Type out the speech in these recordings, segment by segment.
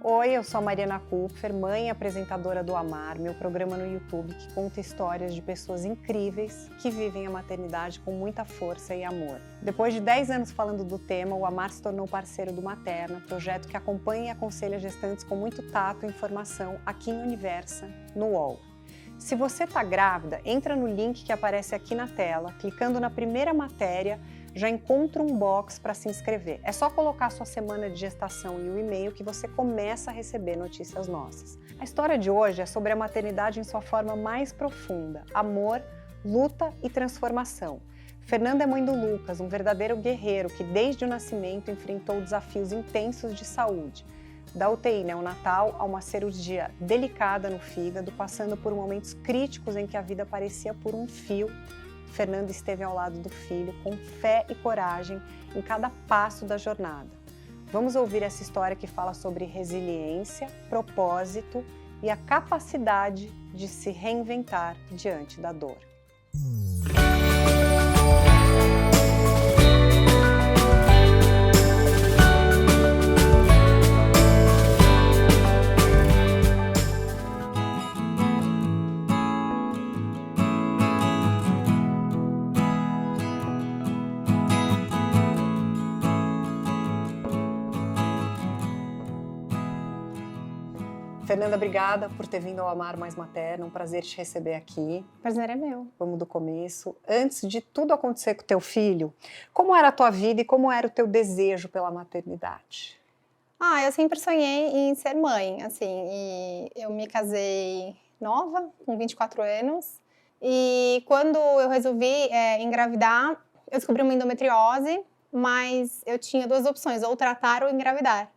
Oi, eu sou a Mariana Kupfer, mãe e apresentadora do Amar, meu programa no YouTube que conta histórias de pessoas incríveis que vivem a maternidade com muita força e amor. Depois de 10 anos falando do tema, o Amar se tornou parceiro do Materna, projeto que acompanha e aconselha gestantes com muito tato e informação aqui em Universa, no UOL. Se você está grávida, entra no link que aparece aqui na tela, clicando na primeira matéria, já encontra um box para se inscrever. É só colocar sua semana de gestação e o e-mail que você começa a receber notícias nossas. A história de hoje é sobre a maternidade em sua forma mais profunda, amor, luta e transformação. Fernanda é mãe do Lucas, um verdadeiro guerreiro que desde o nascimento enfrentou desafios intensos de saúde. Da UTI neonatal a uma cirurgia delicada no fígado, passando por momentos críticos em que a vida parecia por um fio, Fernanda esteve ao lado do filho com fé e coragem em cada passo da jornada. Vamos ouvir essa história que fala sobre resiliência, propósito e a capacidade de se reinventar diante da dor. Fernanda, obrigada por ter vindo ao Amar Mais Materna, um prazer te receber aqui. O prazer é meu. Vamos do começo. Antes de tudo acontecer com o teu filho, como era a tua vida e como era o teu desejo pela maternidade? Eu sempre sonhei em ser mãe, assim, e eu me casei nova, com 24 anos, e quando eu resolvi engravidar, eu descobri uma endometriose, mas eu tinha duas opções, ou tratar ou engravidar.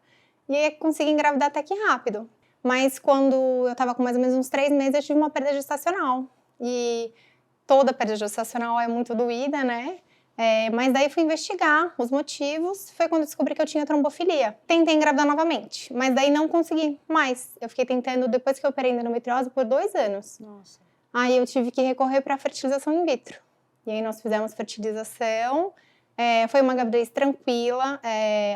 E aí consegui engravidar até que rápido. Mas quando eu estava com mais ou menos uns 3 meses, eu tive uma perda gestacional. E toda perda gestacional é muito doída, né? Mas daí fui investigar os motivos, foi quando eu descobri que eu tinha trombofilia. Tentei engravidar novamente, mas daí não consegui mais. Eu fiquei tentando, depois que eu operei endometriose, por 2 anos. Nossa. Aí eu tive que recorrer para a fertilização in vitro. E aí nós fizemos fertilização. Foi uma gravidez tranquila,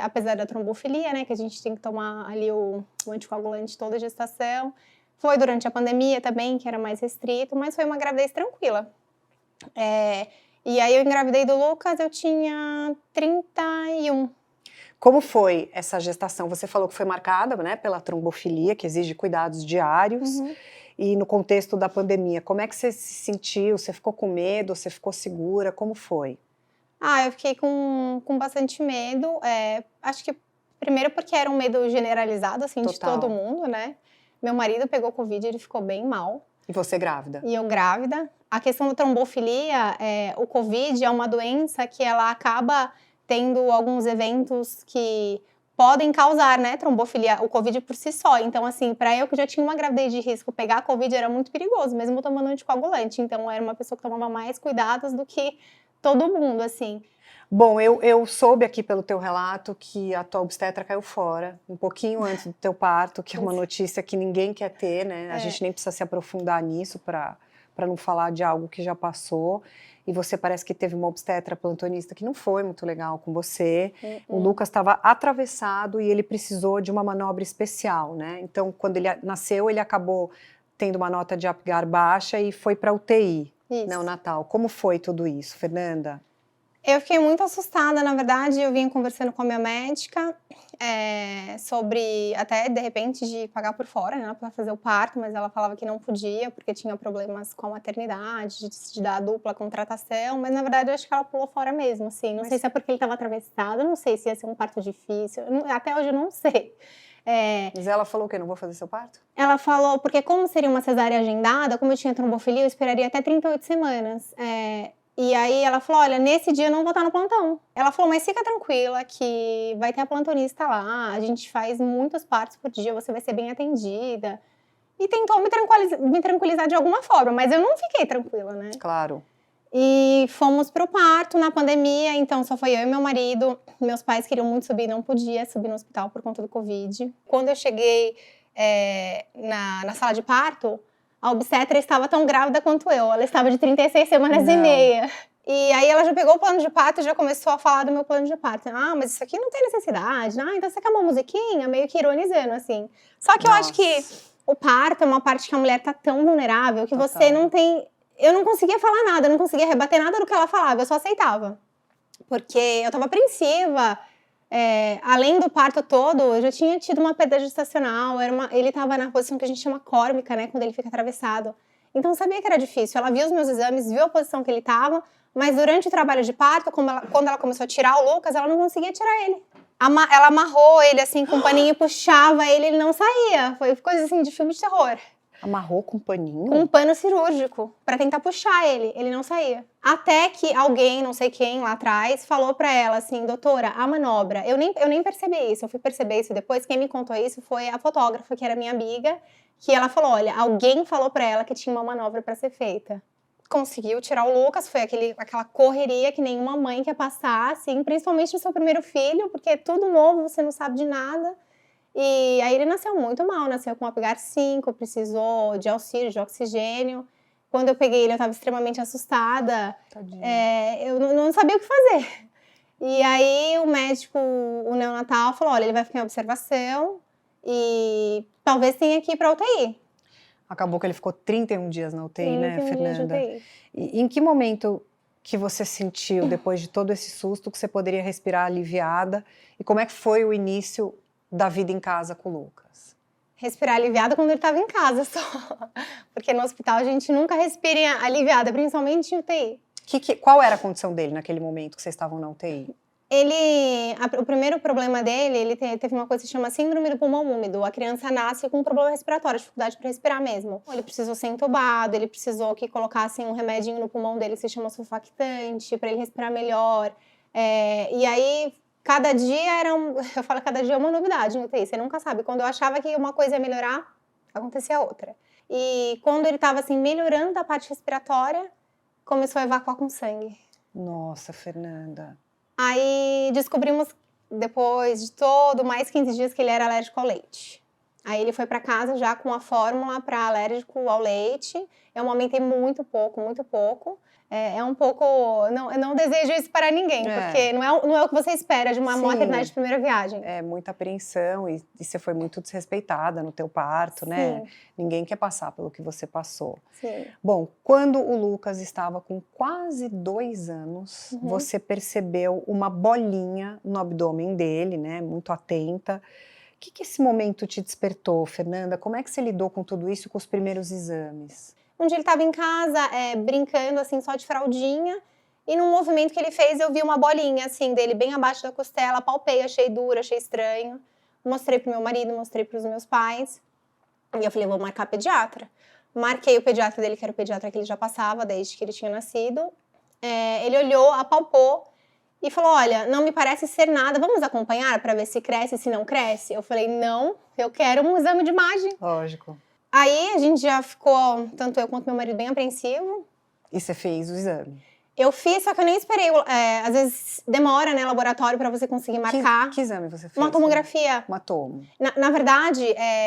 apesar da trombofilia, né, que a gente tem que tomar ali o anticoagulante toda a gestação. Foi durante a pandemia também, que era mais restrito, mas foi uma gravidez tranquila. E aí eu engravidei do Lucas, eu tinha 31. Como foi essa gestação? Você falou que foi marcada, né, pela trombofilia, que exige cuidados diários. Uhum. E no contexto da pandemia, como é que você se sentiu? Você ficou com medo? Você ficou segura? Como foi? Eu fiquei com bastante medo, acho que primeiro porque era um medo generalizado, assim, de Total. todo mundo, né? Meu marido pegou Covid, ele ficou bem mal. E você grávida? E eu grávida. A questão da trombofilia, o Covid é uma doença que ela acaba tendo alguns eventos que podem causar, né, trombofilia, o Covid por si só. Então, assim, para eu que já tinha uma gravidez de risco, pegar a Covid era muito perigoso, mesmo tomando anticoagulante. Então, eu era uma pessoa que tomava mais cuidados do que todo mundo, assim. Bom, eu soube aqui pelo teu relato que a tua obstetra caiu fora, um pouquinho antes do teu parto, que é uma notícia que ninguém quer ter, né? A gente nem precisa se aprofundar nisso para não falar de algo que já passou. E você parece que teve uma obstetra plantonista que não foi muito legal com você. O Lucas estava atravessado e ele precisou de uma manobra especial, né? Então, quando ele nasceu, ele acabou tendo uma nota de Apgar baixa e foi para UTI. Neonatal. Como foi tudo isso, Fernanda? Eu fiquei muito assustada, na verdade, eu vinha conversando com a minha médica sobre até, de repente, de pagar por fora, né, para fazer o parto, mas ela falava que não podia, porque tinha problemas com a maternidade, de dar dupla contratação, mas na verdade eu acho que ela pulou fora mesmo, assim, não sei se é porque ele estava atravessado, não sei se ia ser um parto difícil, até hoje eu não sei. Mas ela falou o quê? Não vou fazer seu parto? Ela falou, porque como seria uma cesárea agendada, como eu tinha trombofilia, eu esperaria até 38 semanas. E aí ela falou, olha, nesse dia eu não vou estar no plantão. Ela falou, mas fica tranquila que vai ter a plantonista lá, a gente faz muitos partos por dia, você vai ser bem atendida. E tentou me tranquilizar de alguma forma, mas eu não fiquei tranquila, né? Claro. E fomos pro parto na pandemia, então só foi eu e meu marido. Meus pais queriam muito subir, não podia subir no hospital por conta do Covid. Quando eu cheguei na sala de parto, a obstetra estava tão grávida quanto eu. Ela estava de 36 semanas e meia. E aí ela já pegou o plano de parto e já começou a falar do meu plano de parto. Ah, mas isso aqui não tem necessidade. Ah, então você quer uma musiquinha? Meio que ironizando, assim. Só que eu acho que o parto é uma parte que a mulher tá tão vulnerável que você não tem... Eu não conseguia falar nada, eu não conseguia rebater nada do que ela falava, eu só aceitava. Porque eu tava apreensiva. Além do parto todo, eu já tinha tido uma perda gestacional. Ele tava na posição que a gente chama córmica, né? Quando ele fica atravessado. Então eu sabia que era difícil. Ela viu os meus exames, viu a posição que ele tava. Mas durante o trabalho de parto, quando ela começou a tirar o Lucas, ela não conseguia tirar ele. Ela amarrou ele assim com um paninho e puxava ele não saía. Foi coisa assim de filme de terror. Amarrou com um paninho? Com um pano cirúrgico, pra tentar puxar ele não saía. Até que alguém, não sei quem, lá atrás, falou pra ela assim, doutora, a manobra, eu nem percebi isso, eu fui perceber isso depois, quem me contou isso foi a fotógrafa, que era minha amiga, que ela falou, olha, alguém falou pra ela que tinha uma manobra pra ser feita. Conseguiu tirar o Lucas, foi aquela correria que nenhuma mãe quer passar, assim, principalmente no seu primeiro filho, porque é tudo novo, você não sabe de nada. E aí ele nasceu muito mal, nasceu com Apgar 5, precisou de auxílio, de oxigênio. Quando eu peguei ele, eu estava extremamente assustada. Eu não sabia o que fazer. E aí o médico, o neonatal, falou, olha, ele vai ficar em observação e talvez tenha que ir para UTI. Acabou que ele ficou 31 dias na UTI, né, Fernanda? UTI. E em que momento que você sentiu, depois de todo esse susto, que você poderia respirar aliviada? E como é que foi o início da vida em casa com o Lucas? Respirar aliviada quando ele estava em casa só. Porque no hospital a gente nunca respira aliviada, principalmente em UTI. Qual era a condição dele naquele momento que vocês estavam na UTI? O primeiro problema dele, ele teve uma coisa que se chama síndrome do pulmão úmido. A criança nasce com um problema respiratório, dificuldade para respirar mesmo. Ele precisou ser entubado, ele precisou que colocassem um remedinho no pulmão dele que se chama surfactante, para ele respirar melhor. E aí, cada dia eu falo cada dia é uma novidade no UTI, você nunca sabe. Quando eu achava que uma coisa ia melhorar, acontecia outra. E quando ele estava assim, melhorando a parte respiratória, começou a evacuar com sangue. Nossa, Fernanda. Aí descobrimos, depois de mais 15 dias, que ele era alérgico ao leite. Aí ele foi para casa já com a fórmula para alérgico ao leite. Eu amamentei muito pouco, muito pouco. Um pouco... Eu não desejo isso para ninguém, porque não é o que você espera de uma maternidade de primeira viagem. É muita apreensão e você foi muito desrespeitada no teu parto, né? Ninguém quer passar pelo que você passou. Sim. Bom, quando o Lucas estava com quase 2 anos, você percebeu uma bolinha no abdômen dele, né? Muito atenta. O que esse momento te despertou, Fernanda? Como é que você lidou com tudo isso, com os primeiros exames? Um dia ele estava em casa, brincando, assim, só de fraldinha, e num movimento que ele fez, eu vi uma bolinha, assim, dele bem abaixo da costela, palpei, achei dura, achei estranho. Mostrei pro meu marido, mostrei pros meus pais, e eu falei, vou marcar pediatra. Marquei o pediatra dele, que era o pediatra que ele já passava desde que ele tinha nascido. Ele olhou, apalpou, e falou, olha, não me parece ser nada, vamos acompanhar para ver se cresce, se não cresce? Eu falei, não, eu quero um exame de imagem. Lógico. Aí a gente já ficou, tanto eu quanto meu marido, bem apreensivo. E você fez o exame? Eu fiz, só que eu nem esperei. Às vezes demora, né, laboratório para você conseguir marcar. Que exame você fez? Uma tomografia. Uma tomo. Na verdade,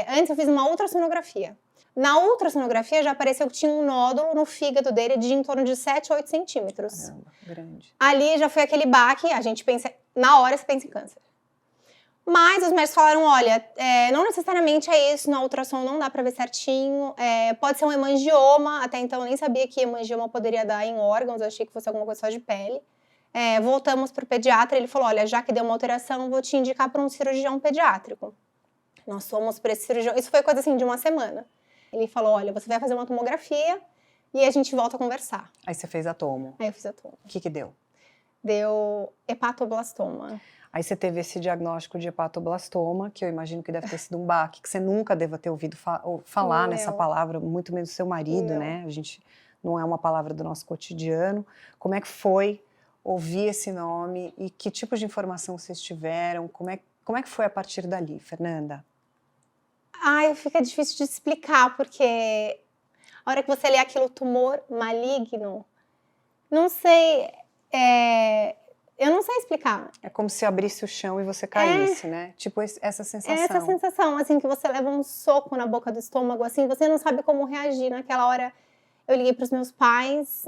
antes eu fiz uma ultrassonografia. Na ultrassonografia já apareceu que tinha um nódulo no fígado dele de em torno de 7 a 8 centímetros. Caramba, grande. Ali já foi aquele baque, a gente pensa, na hora você pensa em câncer. Mas os médicos falaram, olha, não necessariamente é isso, na ultrassom não dá pra ver certinho, pode ser um hemangioma, até então eu nem sabia que hemangioma poderia dar em órgãos, eu achei que fosse alguma coisa só de pele. Voltamos pro pediatra, ele falou, olha, já que deu uma alteração, vou te indicar para um cirurgião pediátrico. Nós fomos para esse cirurgião, isso foi coisa assim de uma semana. Ele falou, olha, você vai fazer uma tomografia e a gente volta a conversar. Aí você fez a tomo. Aí eu fiz a tomo. O que deu? Deu hepatoblastoma. Aí você teve esse diagnóstico de hepatoblastoma, que eu imagino que deve ter sido um baque, que você nunca deva ter ouvido falar nessa palavra, muito menos seu marido, né? A gente não é uma palavra do nosso cotidiano. Como é que foi ouvir esse nome e que tipo de informação vocês tiveram? Como é que foi a partir dali, Fernanda? Fica difícil de explicar, porque a hora que você lê aquilo, tumor maligno, não sei... Eu não sei explicar. É como se abrisse o chão e você caísse, né? Tipo essa sensação. Essa sensação, assim, que você leva um soco na boca do estômago, assim, você não sabe como reagir naquela hora. Eu liguei para os meus pais,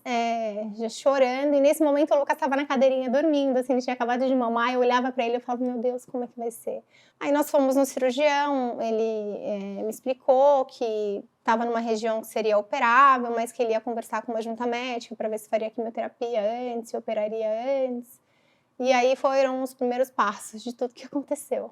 já chorando, e nesse momento o Lucas estava na cadeirinha dormindo, assim, ele tinha acabado de mamar, eu olhava para ele e falava, meu Deus, como é que vai ser? Aí nós fomos no cirurgião, ele me explicou que estava numa região que seria operável, mas que ele ia conversar com uma junta médica para ver se faria quimioterapia antes, se operaria antes. E aí foram os primeiros passos de tudo que aconteceu.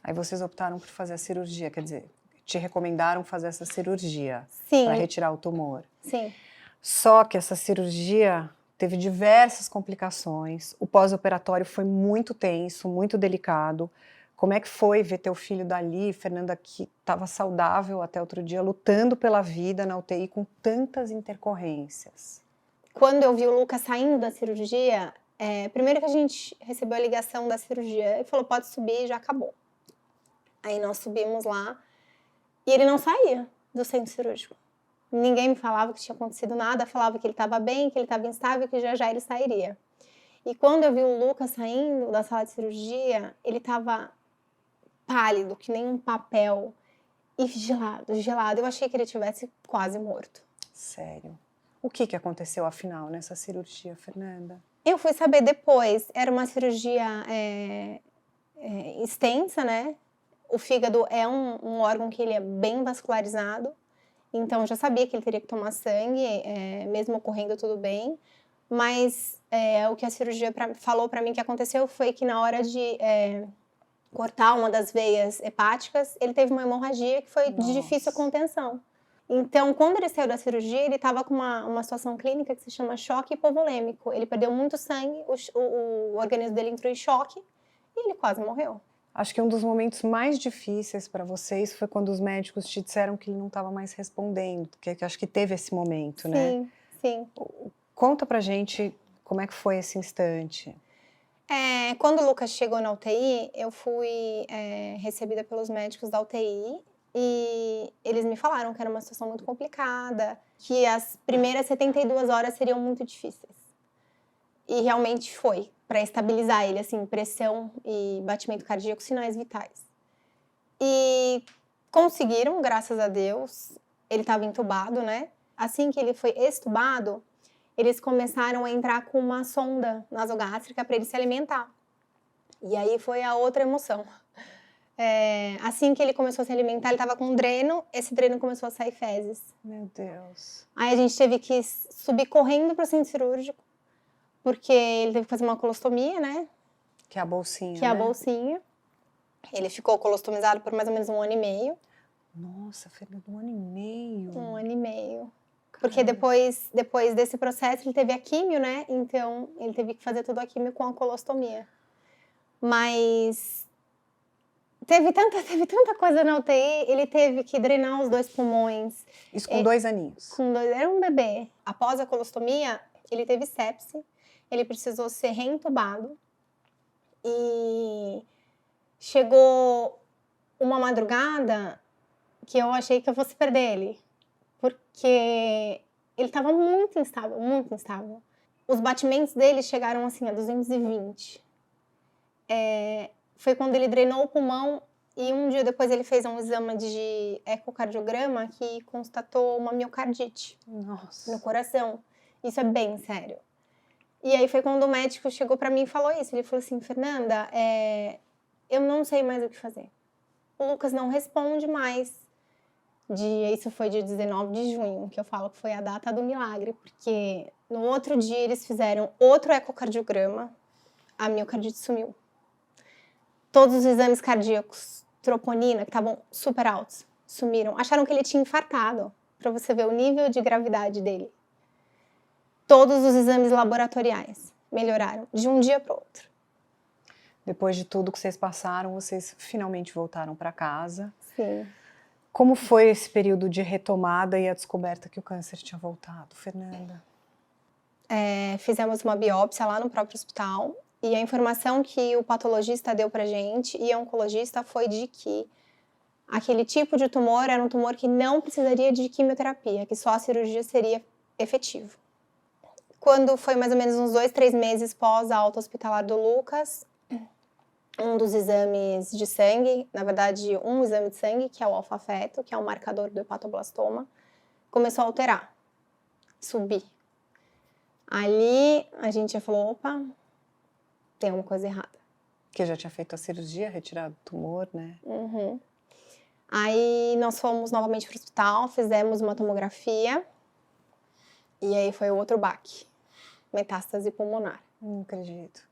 Aí vocês optaram por fazer a cirurgia, quer dizer, te recomendaram fazer essa cirurgia Sim. para retirar o tumor. Sim. Só que essa cirurgia teve diversas complicações, o pós-operatório foi muito tenso, muito delicado. Como é que foi ver teu filho dali, Fernanda, que estava saudável até outro dia, lutando pela vida na UTI com tantas intercorrências? Quando eu vi o Lucas saindo da cirurgia, primeiro que a gente recebeu a ligação da cirurgia, ele falou, pode subir, já acabou. Aí nós subimos lá e ele não saía do centro cirúrgico. Ninguém me falava que tinha acontecido nada, falava que ele estava bem, que ele estava instável, que já ele sairia. E quando eu vi o Lucas saindo da sala de cirurgia, ele estava pálido, que nem um papel, e gelado. Eu achei que ele tivesse quase morto. Sério? O que aconteceu afinal nessa cirurgia, Fernanda? Eu fui saber depois, era uma cirurgia extensa, né? O fígado é um órgão que ele é bem vascularizado, então eu já sabia que ele teria que tomar sangue, mesmo ocorrendo tudo bem, mas o que a cirurgia falou para mim que aconteceu foi que na hora de cortar uma das veias hepáticas, ele teve uma hemorragia que foi de difícil contenção. Então, quando ele saiu da cirurgia, ele estava com uma situação clínica que se chama choque hipovolêmico. Ele perdeu muito sangue, o organismo dele entrou em choque e ele quase morreu. Acho que um dos momentos mais difíceis para vocês foi quando os médicos te disseram que ele não estava mais respondendo, porque acho que teve esse momento, né? Sim, sim. Conta pra gente como é que foi esse instante. Quando o Lucas chegou na UTI, eu fui recebida pelos médicos da UTI e eles me falaram que era uma situação muito complicada, que as primeiras 72 horas seriam muito difíceis. E realmente foi, para estabilizar ele, assim, pressão e batimento cardíaco, sinais vitais. E conseguiram, graças a Deus, ele estava entubado, né? Assim que ele foi extubado, eles começaram a entrar com uma sonda nasogástrica para ele se alimentar. E aí foi a outra emoção. Assim que ele começou a se alimentar, ele estava com um dreno, esse dreno começou a sair fezes. Meu Deus. Aí a gente teve que subir correndo para o centro cirúrgico, porque ele teve que fazer uma colostomia, né? Que é a bolsinha, Que é a bolsinha. Ele ficou colostomizado por mais ou menos 1 ano e meio. Nossa, Fernanda, 1 ano e meio. 1 ano e meio. Porque depois desse processo ele teve a químio, né? Então ele teve que fazer tudo a químio com a colostomia. Mas teve tanta coisa na UTI, ele teve que drenar os 2 pulmões. Isso com 2 aninhos? Era um bebê. Após a colostomia, ele teve sepse, ele precisou ser reentubado e chegou uma madrugada que eu achei que eu fosse perder ele, porque ele estava muito instável, muito instável. Os batimentos dele chegaram assim a 220. Foi quando ele drenou o pulmão e um dia depois ele fez um exame de ecocardiograma que constatou uma miocardite. Nossa. No coração. Isso é bem sério. E aí foi quando o médico chegou para mim e falou isso. Ele falou assim, Fernanda, eu não sei mais o que fazer. O Lucas não responde mais. Isso foi dia 19 de junho, que eu falo que foi a data do milagre, porque no outro dia eles fizeram outro ecocardiograma, a miocardite sumiu. Todos os exames cardíacos, troponina, que estavam super altos, sumiram. Acharam que ele tinha infartado, para você ver o nível de gravidade dele. Todos os exames laboratoriais melhoraram, de um dia para o outro. Depois de tudo que vocês passaram, vocês finalmente voltaram para casa. Sim. Como foi esse período de retomada e a descoberta que o câncer tinha voltado, Fernanda? Fizemos uma biópsia lá no próprio hospital e a informação que o patologista deu pra gente e a oncologista foi de que aquele tipo de tumor era um tumor que não precisaria de quimioterapia, que só a cirurgia seria efetivo. Quando foi mais ou menos uns 2, 3 meses pós a alta hospitalar do Lucas, um dos exames de sangue, na verdade um exame de sangue, que é o alfa-feto, que é o marcador do hepatoblastoma, começou a alterar. subir. Ali a gente já falou, opa, tem alguma coisa errada. Que já tinha feito a cirurgia, retirado o tumor, né? Uhum. Aí nós fomos novamente para o hospital, fizemos uma tomografia e aí foi outro baque, metástase pulmonar. Não acredito.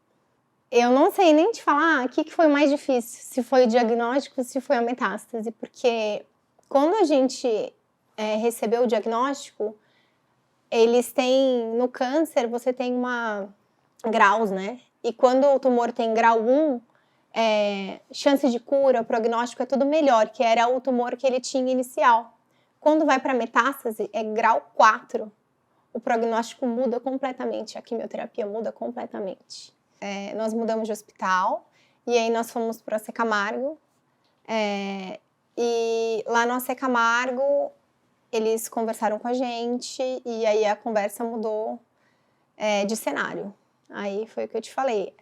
Eu não sei nem te falar o que foi mais difícil, se foi o diagnóstico, se foi a metástase, porque quando a gente recebeu o diagnóstico, eles têm, no câncer, você tem graus, né? E quando o tumor tem grau 1, chance de cura, o prognóstico é tudo melhor, que era o tumor que ele tinha inicial. Quando vai para metástase, é grau 4. O prognóstico muda completamente, a quimioterapia muda completamente. Nós mudamos de hospital e aí nós fomos para a AC Camargo. E lá no AC Camargo, eles conversaram com a gente e aí a conversa mudou de cenário. Aí foi o que eu te falei.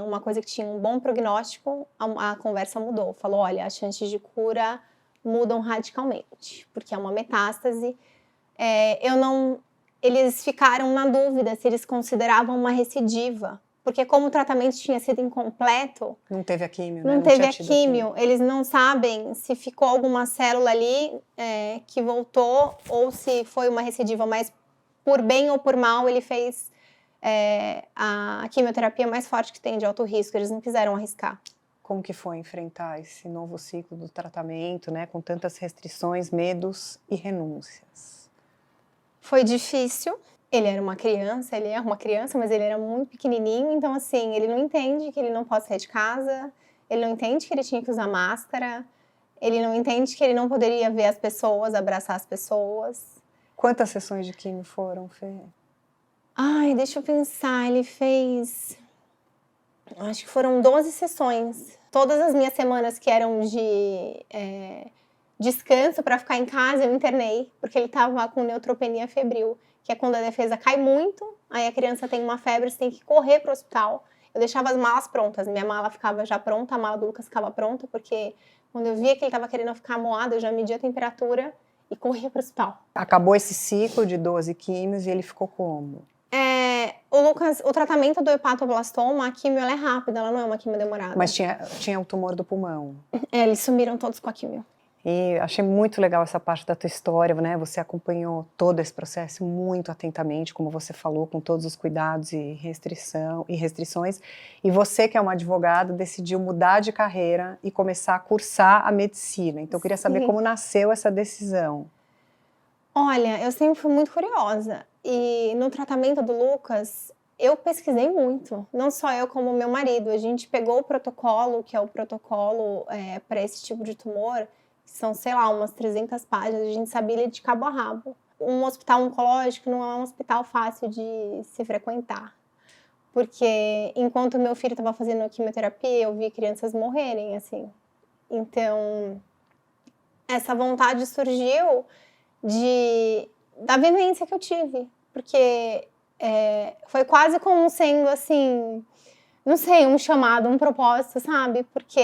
Uma coisa que tinha um bom prognóstico, a conversa mudou. Falou, olha, as chances de cura mudam radicalmente, porque é uma metástase. Eles ficaram na dúvida se eles consideravam uma recidiva, porque como o tratamento tinha sido incompleto... Não teve a químio, né? Não teve a químio. Eles não sabem se ficou alguma célula ali que voltou ou se foi uma recidiva, mas por bem ou por mal ele fez a quimioterapia mais forte que tem, de alto risco. Eles não quiseram arriscar. Como que foi enfrentar esse novo ciclo do tratamento, né? Com tantas restrições, medos e renúncias? Foi difícil. Ele era uma criança, ele é uma criança, mas ele era muito pequenininho, então assim, ele não entende que ele não pode sair de casa, ele não entende que ele tinha que usar máscara, ele não entende que ele não poderia ver as pessoas, abraçar as pessoas. Quantas sessões de quimio foram, Fê? Ai, deixa eu pensar, ele fez... Acho que foram 12 sessões. Todas as minhas semanas que eram de descanso para ficar em casa, eu internei, porque ele estava com neutropenia febril, que é quando a defesa cai muito, aí a criança tem uma febre, você tem que correr para o hospital. Eu deixava as malas prontas, minha mala ficava já pronta, a mala do Lucas ficava pronta, porque quando eu via que ele estava querendo ficar moado, eu já media a temperatura e corria para o hospital. Acabou esse ciclo de 12 químios e ele ficou como? O Lucas, o tratamento do hepatoblastoma, a quimio ela é rápida, ela não é uma quimio demorada. Mas tinha o tumor do pulmão. Eles sumiram todos com a quimio. E achei muito legal essa parte da tua história, né? Você acompanhou todo esse processo muito atentamente, como você falou, com todos os cuidados e restrições. E você, que é uma advogada, decidiu mudar de carreira e começar a cursar a medicina. Então, eu queria saber como nasceu essa decisão. Olha, eu sempre fui muito curiosa. E no tratamento do Lucas, eu pesquisei muito. Não só eu, como meu marido. A gente pegou o protocolo, que é o protocolo para esse tipo de tumor, são, sei lá, umas 300 páginas, a gente sabia ele de cabo a rabo. Um hospital oncológico não é um hospital fácil de se frequentar, porque enquanto meu filho estava fazendo quimioterapia, eu vi crianças morrerem, assim. Então, essa vontade surgiu da vivência que eu tive, porque foi quase como sendo, assim... Não sei, um chamado, um propósito, sabe? Porque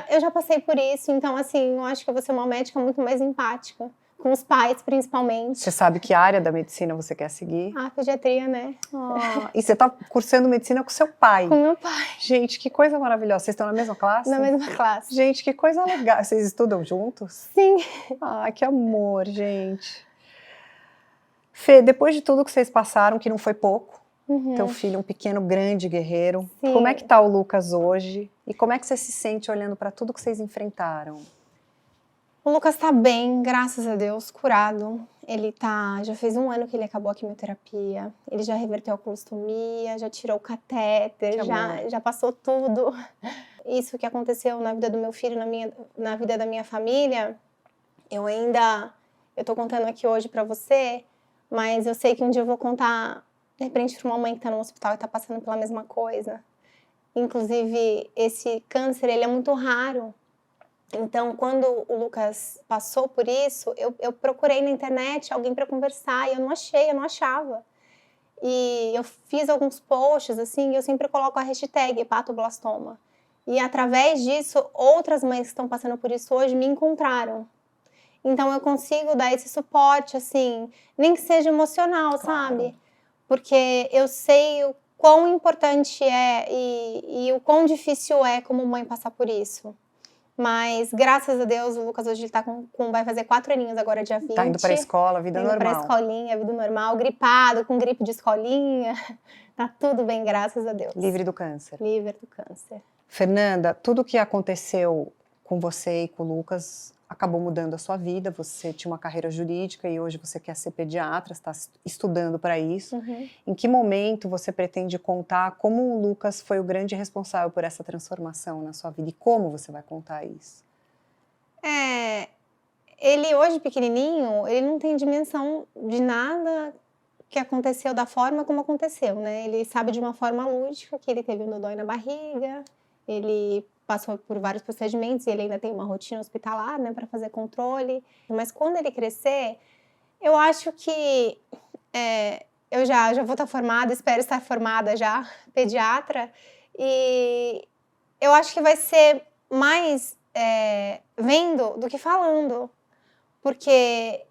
eu já passei por isso, então, assim, eu acho que eu vou ser uma médica muito mais empática, com os pais, principalmente. Você sabe que área da medicina você quer seguir? Ah, pediatria, né? E você está cursando medicina com seu pai? Com meu pai. Gente, que coisa maravilhosa. Vocês estão na mesma classe? Na mesma classe. Gente, que coisa legal. Vocês estudam juntos? Sim. Ah, que amor, gente. Fê, depois de tudo que vocês passaram, que não foi pouco, teu filho, um pequeno, grande guerreiro. Sim. Como é que tá o Lucas hoje? E como é que você se sente olhando para tudo que vocês enfrentaram? O Lucas tá bem, graças a Deus, curado. Ele já fez 1 ano que ele acabou a quimioterapia. Ele já reverteu a colostomia, já tirou o catéter, já passou tudo. Isso que aconteceu na vida do meu filho, na vida da minha família, eu tô contando aqui hoje para você, mas eu sei que um dia eu vou contar, de repente, para uma mãe que está no hospital e está passando pela mesma coisa. Inclusive, esse câncer, ele é muito raro. Então, quando o Lucas passou por isso, eu procurei na internet alguém para conversar e eu não achava. E eu fiz alguns posts, assim, e eu sempre coloco a hashtag hepatoblastoma. E através disso, outras mães que estão passando por isso hoje me encontraram. Então eu consigo dar esse suporte, assim, nem que seja emocional, sabe? Porque eu sei o quão importante é e o quão difícil é como mãe passar por isso. Mas, graças a Deus, o Lucas hoje ele tá vai fazer 4 aninhos agora, dia 20. Tá indo pra escola, vida normal. Indo pra escolinha, vida normal, gripado, com gripe de escolinha. Tá tudo bem, graças a Deus. Livre do câncer. Livre do câncer. Fernanda, tudo que aconteceu com você e com o Lucas acabou mudando a sua vida. Você tinha uma carreira jurídica e hoje você quer ser pediatra, está estudando para isso. Em que momento você pretende contar como o Lucas foi o grande responsável por essa transformação na sua vida e como você vai contar isso? Ele hoje pequenininho, ele não tem dimensão de nada que aconteceu da forma como aconteceu, né? Ele sabe de uma forma lúdica que ele teve um dodói na barriga, ele passou por vários procedimentos e ele ainda tem uma rotina hospitalar, né, para fazer controle. Mas quando ele crescer, eu acho que eu já vou estar formada, espero estar formada já, pediatra, e eu acho que vai ser mais vendo do que falando, porque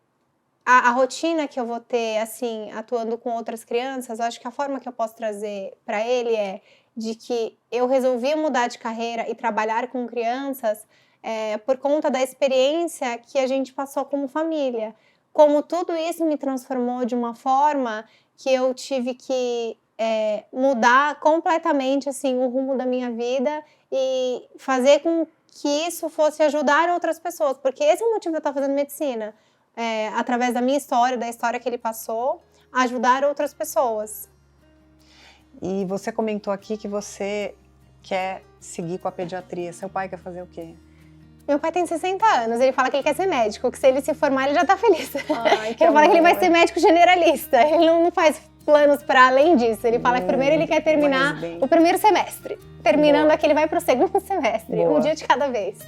a rotina que eu vou ter, assim, atuando com outras crianças, eu acho que a forma que eu posso trazer para ele é de que eu resolvi mudar de carreira e trabalhar com crianças por conta da experiência que a gente passou como família. Como tudo isso me transformou de uma forma que eu tive que mudar completamente assim, o rumo da minha vida e fazer com que isso fosse ajudar outras pessoas. Porque esse é o motivo de eu estar fazendo medicina. Através da minha história, da história que ele passou, ajudar outras pessoas. E você comentou aqui que você quer seguir com a pediatria. Seu pai quer fazer o quê? Meu pai tem 60 anos, ele fala que ele quer ser médico, que se ele se formar ele já tá feliz. Ai, ele fala que ele vai ser médico generalista, ele não faz planos para além disso. Ele fala que primeiro ele quer terminar o primeiro semestre. Terminando aqui ele vai pro segundo semestre, um dia de cada vez.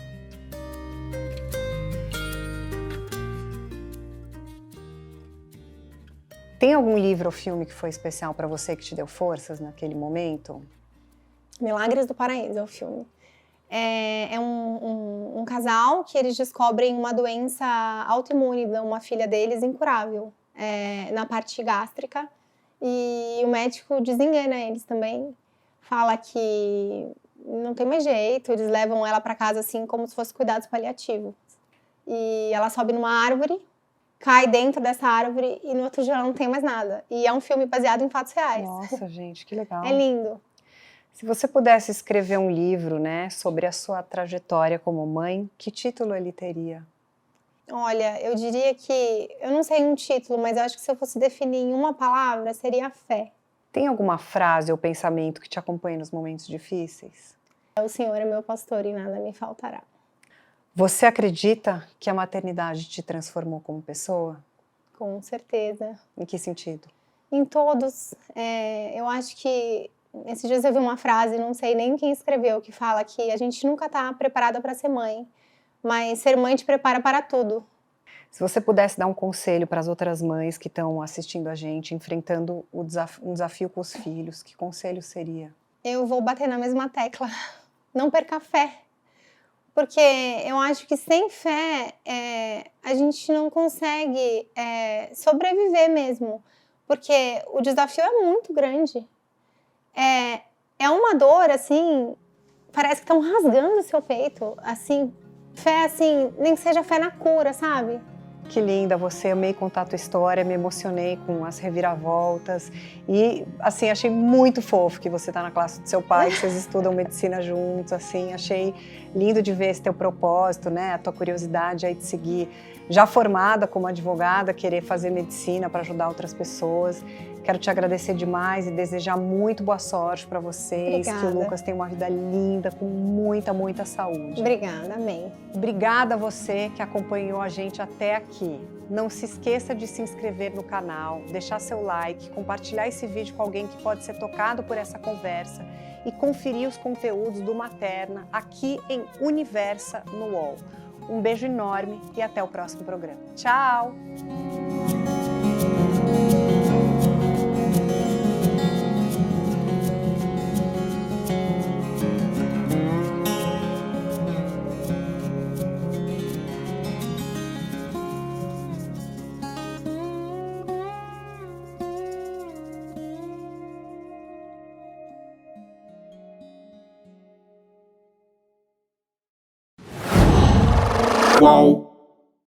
Tem algum livro ou filme que foi especial para você, que te deu forças naquele momento? Milagres do Paraíso é o filme. É um casal que eles descobrem uma doença autoimune de uma filha deles incurável na parte gástrica. E o médico desengana eles também. Fala que não tem mais jeito, eles levam ela para casa assim como se fosse cuidados paliativos. E ela sobe numa árvore, cai dentro dessa árvore e no outro dia ela não tem mais nada. E é um filme baseado em fatos reais. Nossa, gente, que legal. É lindo. Se você pudesse escrever um livro, né, sobre a sua trajetória como mãe, que título ele teria? Olha, eu diria que, eu não sei um título, mas eu acho que se eu fosse definir em uma palavra, seria fé. Tem alguma frase ou pensamento que te acompanha nos momentos difíceis? O Senhor é meu pastor e nada me faltará. Você acredita que a maternidade te transformou como pessoa? Com certeza. Em que sentido? Em todos. Eu acho que esses dias eu vi uma frase, não sei nem quem escreveu, que fala que a gente nunca está preparada para ser mãe, mas ser mãe te prepara para tudo. Se você pudesse dar um conselho para as outras mães que estão assistindo a gente, enfrentando um desafio com os filhos, que conselho seria? Eu vou bater na mesma tecla. Não perca a fé. Porque eu acho que sem fé a gente não consegue sobreviver mesmo. Porque o desafio é muito grande. É uma dor, assim, parece que estão rasgando o seu peito. Assim, fé, assim, nem que seja fé na cura, sabe? Que linda, você, amei contar a tua história, me emocionei com as reviravoltas e, assim, achei muito fofo que você tá na classe do seu pai, que vocês estudam medicina juntos, assim, achei lindo de ver esse teu propósito, né, a tua curiosidade aí de seguir, já formada como advogada, querer fazer medicina para ajudar outras pessoas. Quero te agradecer demais e desejar muito boa sorte para vocês. Obrigada. Que o Lucas tenha uma vida linda, com muita, muita saúde. Obrigada, amém. Obrigada a você que acompanhou a gente até aqui. Não se esqueça de se inscrever no canal, deixar seu like, compartilhar esse vídeo com alguém que pode ser tocado por essa conversa e conferir os conteúdos do Materna aqui em Universa no UOL. Um beijo enorme e até o próximo programa. Tchau! Uau!